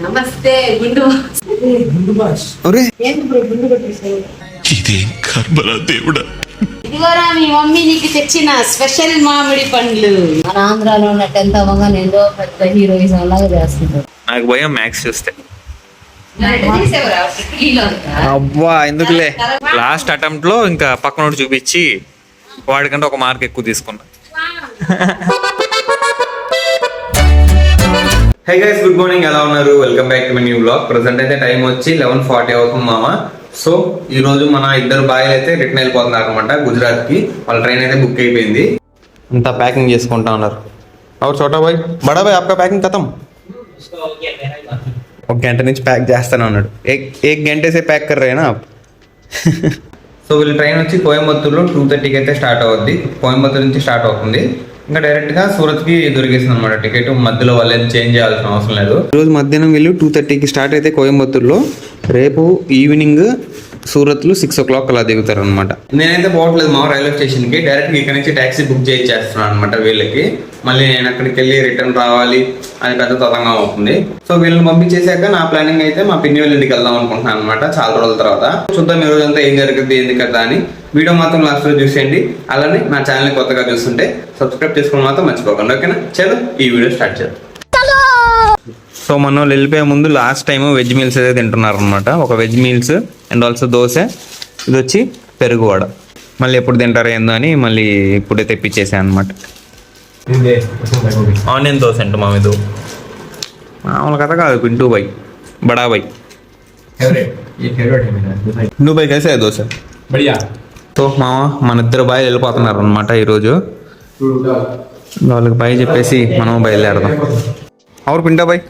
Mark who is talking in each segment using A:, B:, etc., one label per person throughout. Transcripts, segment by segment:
A: నమస్తే గుండు
B: ఇదే కర్మరా దేవుడా.
A: ఇదిగోరా మీ మమ్మీ నీకు తెచ్చిన స్పెషల్ మామిడి పండ్లు.
C: మన ఆంధ్రాలో ఉన్న 10th అవ్వగానే ఎంతో పెద్ద హీరోయిజం లాగా చేస్తుంటారు.
D: నాకు భయం మ్యాథ్స్ చూస్తే.
A: కిలో
D: అబ్బా ఎందుకులే, లాస్ట్ అటెంప్ట్ లో ఇంకా పక్కనోడు చూపించి వాడికంటే ఒక మార్క్ ఎక్కువ తీసుకున్నా. హై గైస్, గుడ్ మార్నింగ్, ఎలా ఉన్నారు? Welcome back to my new blog. Present అయితే టైం వచ్చి 11:40 అవుతుంది మామ. సో ఈ రోజు మన ఇద్దరు బాయ్లు అయితే రిటర్న్ వెళ్ళిపోతున్నారు అనమాట గుజరాత్ కి. వాళ్ళ ట్రైన్ అయితే బుక్ అయిపోయింది. అంతా ప్యాకింగ్ చేసుకుంటా ఉన్నారు. और छोटा भाई बड़ा भाई आपका पैकिंग खत्म? ఒక గంట నుంచి ప్యాక్ చేస్తానే ఉన్నాడు. एक घंटे से पैक कर रहे हैं ना आप? సో వీళ్ళ ట్రైన్ వచ్చి కోయంబత్తూరులో 2:30కి అయితే స్టార్ట్ అవుద్ది. కోయంబత్తూరు నుంచి స్టార్ట్ అవుతుంది. ఇంకా డైరెక్ట్ గా సూరత్ కి దొరికేసింది అనమాట టికెట్. మధ్యలో వాళ్ళు చేంజ్ చేయాల్సిన అవసరం లేదు. రోజు మధ్యాహ్నం వీళ్ళు 2:30కి స్టార్ట్ అయితే కోయంబత్తూరులో, రేపు ఈవినింగ్ సూరత్ లో 6 o'clock అలా దిగుతారు అనమాట. నేనైతే పోవట్లేదు మా రైల్వే స్టేషన్ కి, డైరెక్ట్ ఇక్కడ నుంచి టాక్సీ బుక్ చేస్తున్నాను అనమాట వీళ్ళకి. మళ్ళీ నేను అక్కడికి వెళ్ళి రిటర్న్ రావాలి అని పెద్ద తతంగా అవుతుంది. సో వీళ్ళని పంపించేసాక నా ప్లానింగ్ అయితే మా పిన్ని వాళ్ళ ఇంటికి వెళ్దాం అనుకుంటున్నాను అనమాట చాలా రోజుల తర్వాత. చూద్దాం ఈ రోజంతా ఏం జరుగుతుంది ఏంది కదా అని. వీడియో మాత్రం లాస్ట్ లో చూసేయండి. అలానే నా ఛానల్ కొత్తగా చూస్తుంటే సబ్స్క్రైబ్ చేసుకోవడం మాత్రం మర్చిపోకండి, ఓకేనా? చలో ఈ వీడియో స్టార్ట్ చేద్దాం. సో మనం వెళ్ళిపోయే ముందు లాస్ట్ టైం వెజ్ మీల్స్ అయితే తింటున్నారు అనమాట. ఒక veg meals and also dosa, ఇది వచ్చి పెరుగు వడ. మళ్ళీ ఎప్పుడు తింటారో ఏందో అని మళ్ళీ ఇప్పుడే తెప్పించేసాను అనమాట. ఆనియన్ దోశ అంట మా మీద. మామూలు కథ కాదు, పింటూ బాయ్ బడా బాయ్. నువ్వు బాయ్ కలిసే దోశ బడియా. సో మామ మన ఇద్దరు బాయ్ వెళ్ళిపోతున్నారు అనమాట ఈరోజు. వాళ్ళకి బాయ్ చెప్పేసి మనం బయలుదేరదాం. और पिंटा भाई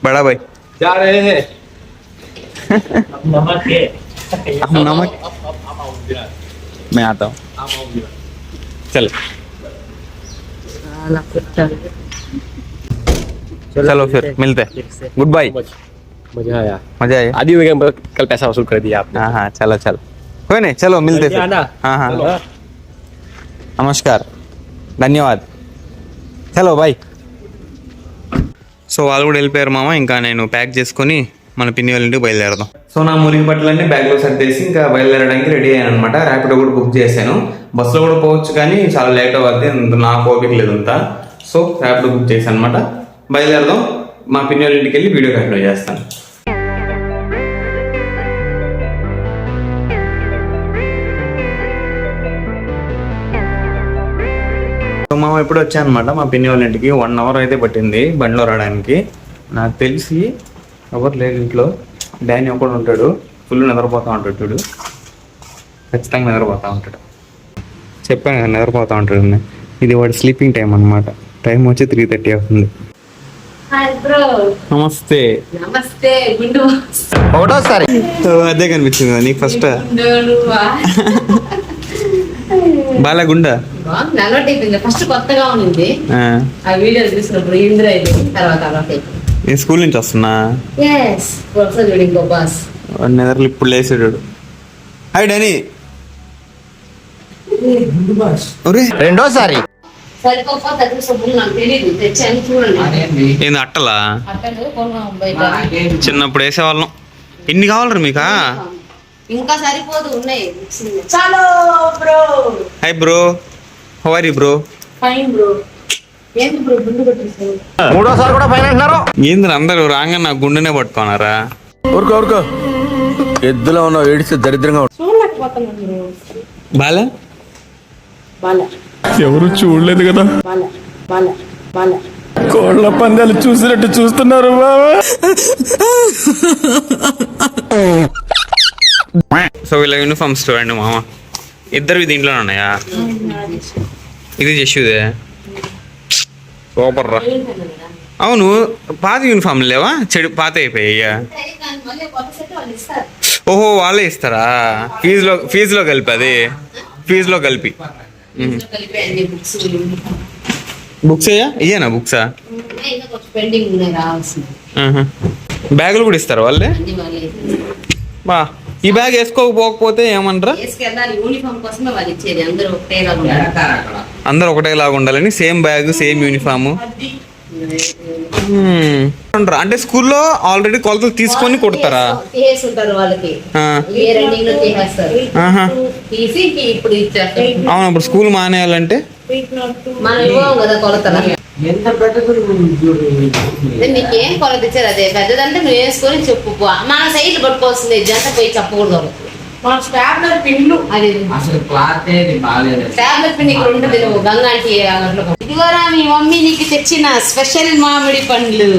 D: बड़ा भाई
E: जा रहे हैं नमक है
D: नमक मैं आता हूँ चल चलो फिर मिलते हैं. Good bye.
E: मजा आया
D: आदि
E: में कल पैसा वसूल कर दिया आपने.
D: हाँ हाँ चलो चलो कोई नहीं, चलो मिलते फिर. हाँ हाँ नमस्कार धन्यवाद. चलो बाय. సో వాళ్ళు కూడా వెళ్ళిపోయారు మామ. ఇంకా నేను ప్యాక్ చేసుకొని మన పిన్ని వాళ్ళ ఇంటికి బయలుదేరదాం. సో నా మురికి బట్టలన్నీ బ్యాగ్లో సర్దేసి ఇంకా బయలుదేరడానికి రెడీ అయ్యాను అనమాట. ర్యాపిడో కూడా బుక్ చేశాను. బస్సులో కూడా పోవచ్చు కానీ చాలా లేట్ అవుద్ది, నాకు ఓపిక లేదు అంతా. సో ర్యాపిడో బుక్ చేశాను అనమాట. బయలుదేరదాం. మా పిన్ని వాళ్ళ ఇంటికి వెళ్ళి వీడియో కంటిన్యూ చేస్తాను. మామ ఇప్పుడు వచ్చాను అనమాట మా పిన్ని వాళ్ళ ఇంటికి. 1 hour అయితే పట్టింది బండిలో రావడానికి. నాకు తెలిసి ఎవరు లేదు ఇంట్లో. డానీ ఒకడు ఉంటాడు, ఫుల్ నిద్రపోతూ ఉంటాడు చూడు. ఖచ్చితంగా నిద్రపోతూ ఉంటాడు. చెప్పాను కదా నిద్రపోతూ ఉంటాడు. ఇది వాడి స్లీపింగ్ టైం అనమాట. టైం వచ్చి 3:30 అవుతుంది. నమస్తే.
A: నమస్తే గుండు.
D: ఒకటోసారి అదే కనిపించింది కదా నీకు ఫస్ట్. బాలా గుండా
A: అలవాటు అయిపోయింది. ఫస్ట్ కొత్తగా ఉంది ఆ వీడియో చూసినప్పుడు ఇంద్ర అయిపోయింది. తర్వాత అలవాటు అయిపోయింది.
D: నేను స్కూల్ నుంచి వస్తున్నా.
A: ఇంకో బాస్
D: నిద్రలు ఇప్పుడు లేసాడు. Hi Danny.
E: రెండోసారి
A: సరిపోతే నాకు తెలియదు, తెచ్చాను చూడండి.
D: ఏంది అట్టలా?
A: అట్టలు కొన్నాం బయట.
D: చిన్నప్పుడు వేసేవాళ్ళం. ఎన్ని కావాలరా మీకా?
A: ఇంకా సరిపోదు, ఉన్నాయి. చలో bro.
D: Hi bro, how are you bro?
A: Fine bro. ఏంది బ్రో గుండు కొట్టేసావు?
E: మూడోసారి కూడా ఫైన్ అంటున్నారు.
D: ఏంది అందరూ రాగా నా గుండెనే పట్టుకున్నారా?
E: ఊరుకో ఎద్దులో ఉన్న ఏడిస్తే దరిద్రంగా
A: చూడలేకపోతున్నాను బ్రో.
D: బాలా
A: బాలా
E: ఎవరు చూడలేదు కదా.
A: బాలా బాలా బాలా
E: కోళ్ళ పందాలు చూసినట్టు చూస్తున్నారు బాబా.
D: సో వీళ్ళ యూనిఫామ్స్ చూడండి మామ. ఇద్దరు దీంట్లోనే ఉన్నాయా? ఇది జషుదే. సూపర్ రా. అవును పాత యూనిఫామ్ లేవా? చెడు పాత అయిపోయా? ఓహో వాళ్ళే ఇస్తారా? ఫీజులో కలిపి. అది ఫీజులో కలిపి. బుక్స్ ఇయ్యనా? బుక్సా? బ్యాగులు కూడా ఇస్తారా వాళ్ళే? బా ఈ బ్యాగ్ వేసుకోకపోతే ఏమంటారా? అందరూ ఒకటేలాగా ఉండాలని సేమ్ బ్యాగ్ సేమ్ యూనిఫామ్. అంటే స్కూల్లో ఆల్రెడీ కొలతలు తీసుకొని కొడతారా?
A: తీసేస్తుంటారు వాళ్ళకి, ఏ రన్నింగ్ లో తీసేస్తారు, తీసి ఇప్పుడు ఇచ్చేస్తారు.
D: అవును, ఇప్పుడు స్కూల్ మానేయాలంటే
A: మనం ఇవ్వం కదా కొలతలు. నీకేం కొలత ఇచ్చారు అదే పెద్దదంటే నువ్వు వేసుకొని చెప్పు. మన సైడ్లు పట్టుకోవాల్సిందే, జంట పోయి చెప్పకూడదు. స్టాబ్లర్ పిన్ ఇక్కడ ఉంటుంది, నువ్వు గంగా ఆంటీ ఇదిగోరా మీ మమ్మీ నీకు తెచ్చిన స్పెషల్ మామిడి పండ్లు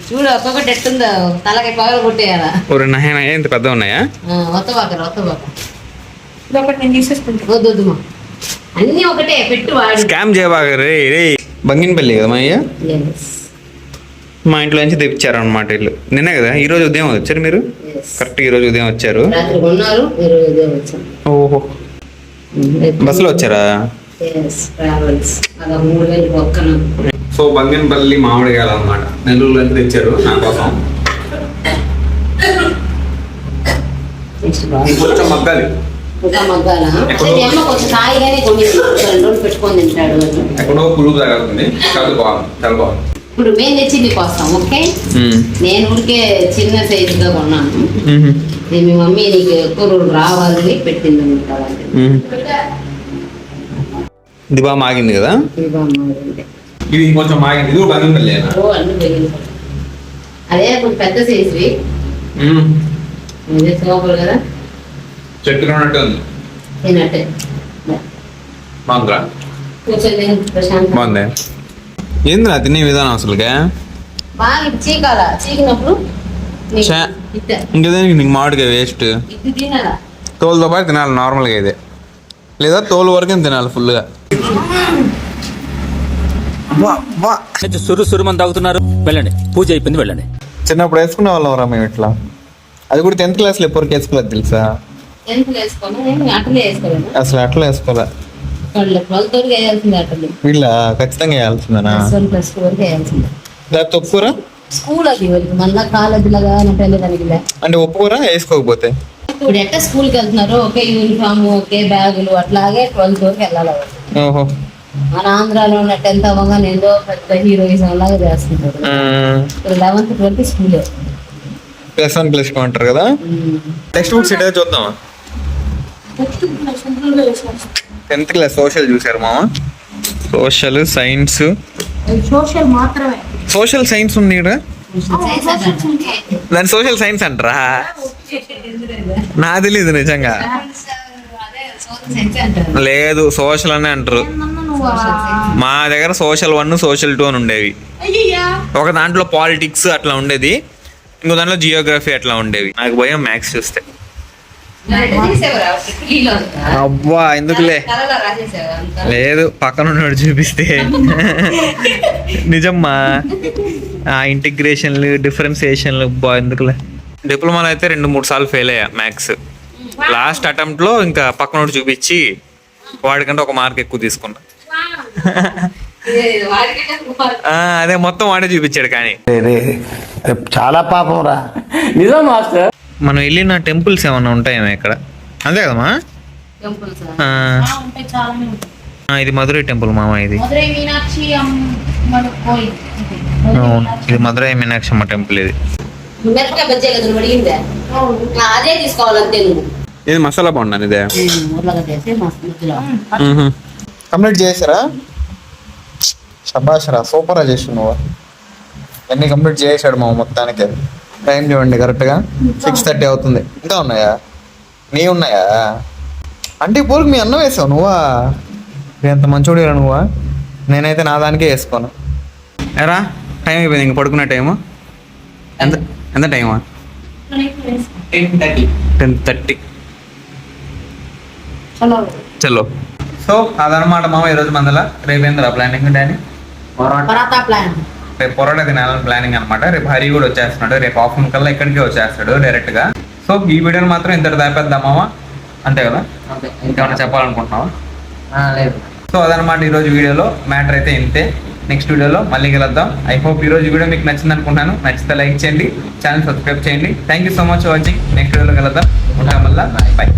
A: చూడు, ఒక్కొక్కటి ఎట్టుందో తలకి పగలు కొట్టేయాలా.
D: ఇంత పెద్ద ఉన్నాయా?
A: వద్దు అన్ని ఒకటే పెట్టు వాడు.
D: స్కామ్ చేయబాగా రే బంగినపల్లి కదా మా అయ్య, మా ఇంట్లో నుంచి తెప్పించారనమాట వీళ్ళు. నిన్నే కదా, ఈ రోజు ఉదయం వచ్చారు మీరు? కరెక్ట్ ఈ రోజు ఉదయం వచ్చారు. ఓహో, బస్సులో వచ్చారా? సో బంగినపల్లి మామిడికాయలు అనమాట, నెల్లూరు నుంచి తెచ్చారు నా కోసం. కొంచెం మగ్గాలి,
A: పెట్టుకొని తింటాడు.
D: ఎక్కడో పులుగు తగ్గుతుంది, కాదు బాగుంది, చాలా బాగుంది.
A: ఇప్పుడు మేము తెచ్చి నీకు వస్తాం, ఓకే? నేను ఊరికే చిన్న సైజుగా కొన్నాను, మీ మమ్మీ నీకు ఎక్కువ రోజులు రావాలని పెట్టింది.
D: ఇది బాగా మాగింది కదా, ఇది కొంచెం మాగింది. ఇది బంగినపల్లి
A: అదే కొంచెం పెద్ద సైజువి, సూపర్ కదా,
D: చెట్టు ఉన్నట్టు ఉంది.
A: తిన్నట్టే
D: బాగుందా?
A: కూర్చొని ప్రశాంతం.
D: బాగుంది. ఏందిరా తినే విధానం అసలుగా?
A: బాగా చీకాల, చీకినప్పుడు
D: ఇంకేదానికి నీకు మామిడికాయ వేస్ట్. తోలుతో పాటు తినాలి నార్మల్గా అయితే, లేదా తోలు వరకే తినాలి ఫుల్గా.
F: సురుమని తాగుతున్నారు, వెళ్ళండి, పూజ అయిపోయింది, వెళ్ళండి.
D: చిన్నప్పుడు వేసుకునే వాళ్ళం రా మేము ఇట్లా. అది కూడా 10th క్లాస్లో ఎప్పటికి వేసుకోలేదు తెలుసా? అసలు అట్లా వేసుకోలే వీళ్ళ, ఖచ్చితంగా వేయాల్సిందేనా? లేకపోతే ఒప్పుకోరా?
C: స్కూల్ అది మళ్ళా కాలేజ్ లాగా
D: అంటే ఒప్పుకోరా వేసుకోకపోతే?
C: ఇప్పుడు ఎట్లా స్కూల్ కి వెళ్తున్నారు, ఒకే యూనిఫామ్ ఒకే బ్యాగులు, అట్లాగే 12th వరకు వెళ్ళాలి.
D: ఓహో,
C: మన ఆంధ్రాలో ఉన్న 10th అవ్వగానే ఏదో పెద్ద హీరోయిజం లాగా చేస్తుంటారు. 11th 12th స్కూలే,
D: +1 +2 అంటారు కదా. టెక్స్ట్ బుక్స్ ఇటే చూద్దామా? 10th క్లాస్ సోషల్ చూసారు మామ? సోషల్ సైన్స్,
C: సోషల్ మాత్రమే,
D: సోషల్ సైన్స్ ఉంది ఇక్కడ. దాని సోషల్ సైన్స్ అంటారా? నా తెలీదు నిజంగా. లేదు, సోషల్ అనే అంటారు. మా దగ్గర సోషల్ 1 సోషల్ 2 అని ఉండేవి. ఒక దాంట్లో పాలిటిక్స్ అట్లా ఉండేది, ఇంకో దాంట్లో జియోగ్రఫీ అట్లా ఉండేవి. నాకు భయం మ్యాథ్స్ చూస్తే. అబ్బా ఎందుకులే, లేదు పక్కన ఉన్నాడు చూపిస్తే. నిజమ్మా, ఆ ఇంటిగ్రేషన్లు డిఫరెన్సియేషన్లు బా ఎందుకులే. డిప్లొమాలో అయితే 2-3 సార్లు ఫెయిల్ అయ్యా మ్యాథ్స్. లాస్ట్ అటెంప్ట్ లో ఇంకా పక్కనోడు చూపించి వాడికంటే 1 మార్క్ ఎక్కువ తీసుకున్నా. అదే మొత్తం వాడే చూపించాడు. కానీ
E: చాలా పాపం రా, నిజం మాస్టర్.
D: మనం వెళ్ళిన టెంపుల్స్ ఏమన్నా ఉంటాయేమో ఇక్కడ, అంతే కదమ్మా? ఇది మధురై టెంపుల్ మామ. ఇది ఇది మధురై మీనాక్షి అమ్మ టెంపుల్. ఇది ఇది మసాలా బాగుండని. ఇదే కంప్లీట్ చేసారా? శబాష్ రా, సూపర్ గా చేసి నువ్వు. అన్ని కంప్లీట్ చేసాడు మా మొత్తానికి. టైం చూడండి కరెక్ట్గా 6:30 అవుతుంది. ఇంకా ఉన్నాయా? నీ ఉన్నాయా? అంటే ఇప్పుడు మీ అన్నం వేసావు నువ్వా? ఎంత మంచోడిరా నువ్వా. నేనైతే నా దానికే వేసుకోను. ఎరా టైం అయిపోయింది, ఇంక పడుకునే టైము. ఎంత టైమా? 10:30. చలో. సో అదనమాట మామ ఈరోజు మందల. రేపు ఏందిరా ప్లానింగ్ డానీ? రేపు పొరాటా తినాలని ప్లానింగ్ అనమాట. రేపు హరి కూడా వచ్చేస్తున్నాడు. రేపు ఆఫ్టర్నూన్ కల్లా ఇక్కడికి వచ్చేస్తాడు డైరెక్ట్ గా. సో ఈ వీడియోని మాత్రం ఇంతటి దాపేద్దామా, అంతే కదా? ఇంకేమైనా చెప్పాలనుకుంటున్నావా? లేదు. సో అదనమాట ఈరోజు వీడియోలో మ్యాటర్ అయితే ఇంతే. నెక్స్ట్ వీడియోలో మళ్ళీ కలుద్దాం. ఐ హోప్ ఈరోజు వీడియో మీకు నచ్చింది అనుకుంటున్నాను. నచ్చితే లైక్ చేయండి, ఛానల్ సబ్స్క్రైబ్ చేయండి. Thank you so much for watching. Next వీడియోలో కలుద్దాం. ఉంటాం మళ్ళీ. బాయ్.